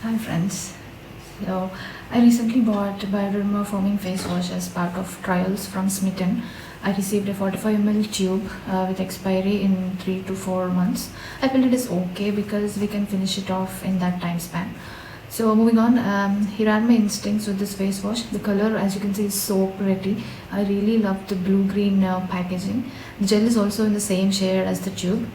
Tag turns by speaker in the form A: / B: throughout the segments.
A: Hi friends. So I recently bought Bioderma foaming face wash as part of trials from Smitten. I received a 45 ml tube with expiry in 3 to 4 months. I feel it is okay because we can finish it off in that time span. So moving on, here are my instincts with this face wash. The color, as you can see, is so pretty. I really love the blue-green packaging. The gel is also in the same shade as the tube.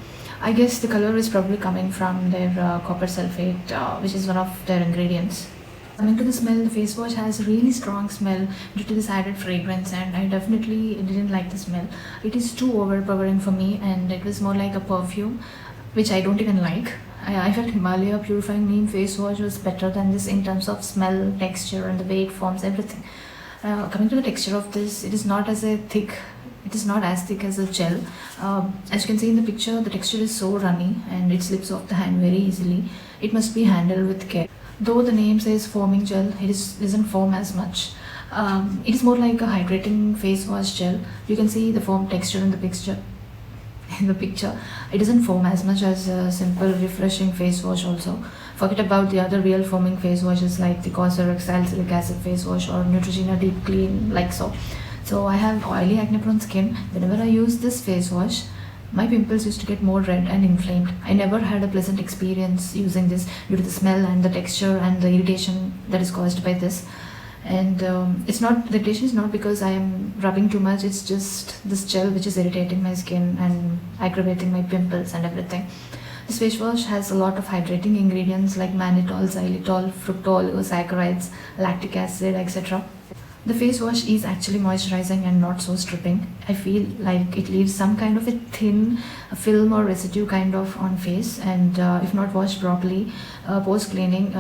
A: I guess the color is probably coming from their copper sulfate, which is one of their ingredients. Coming to the smell, the face wash has really strong smell due to this added fragrance, and I definitely didn't like the smell. It is too overpowering for me, and it was more like a perfume, which I don't even like. I felt Himalaya Purifying Neem face wash was better than this in terms of smell, texture, and the way it forms everything. Coming to the texture of this, it is not as a thick. It is not as thick as a gel. As you can see in the picture, the texture is so runny and it slips off the hand very easily. It must be handled with care. Though the name says foaming gel, doesn't foam as much. It is more like a hydrating face wash gel. You can see the foam texture in the picture. In the picture, it doesn't foam as much as a simple refreshing face wash. Also, forget about the other real foaming face washes like the Cosrx salicylic acid face wash or Neutrogena Deep Clean, like so. So I have oily acne prone skin. Whenever I use this face wash, my pimples used to get more red and inflamed. I never had a pleasant experience using this due to the smell and the texture and the irritation that is caused by this. And the irritation is not because I am rubbing too much. It's just this gel which is irritating my skin and aggravating my pimples and everything. This face wash has a lot of hydrating ingredients like mannitol, xylitol, fructol, oligosaccharides, lactic acid, etc. The face wash is actually moisturizing and not so stripping. I feel like it leaves some kind of a thin film or residue kind of on face, and if not washed properly post cleaning,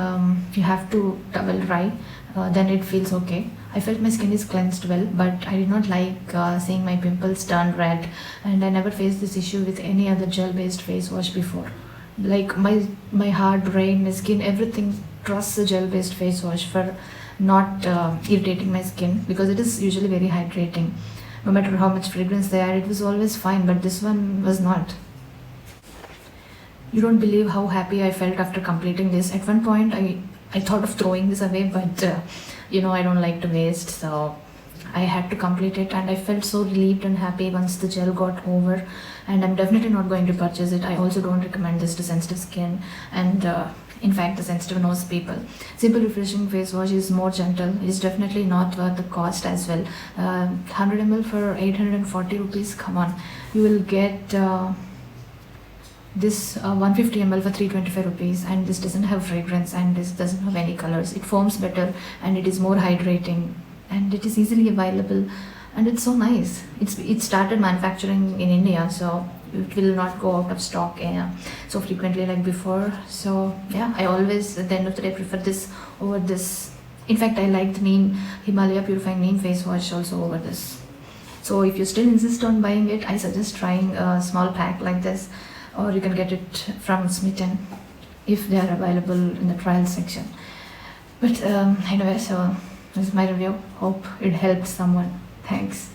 A: you have to towel dry, then it feels okay. I felt my skin is cleansed well, but I did not like seeing my pimples turn red, and I never faced this issue with any other gel based face wash before. Like my heart, brain, my skin, everything trusts the gel based face wash for not irritating my skin, because it is usually very hydrating. No matter how much fragrance they add, it was always fine, but this one was not. You don't believe how happy I felt after completing this. At one point I thought of throwing this away, but I don't like to waste, so I had to complete it, and I felt so relieved and happy once the gel got over. And I'm definitely not going to purchase it. I also don't recommend this to sensitive skin and in fact the sensitive nose people. Simple refreshing face wash is more gentle. It is definitely not worth the cost as well. 100 ml for 840 rupees. Come on, you will get this 150 ml for 325 rupees, and this doesn't have fragrance and this doesn't have any colors. It foams better and it is more hydrating, and it is easily available, and it's so nice. It started manufacturing in India, so it will not go out of stock so frequently like before. So yeah, I always at the end of the day prefer this over this. In fact, I like the neem Himalaya Purifying Neem face wash also over this. So if you still insist on buying it, I suggest trying a small pack like this, or you can get it from Smitten if they are available in the trial section. But anyway, so this is my review. Hope it helped someone. Thanks.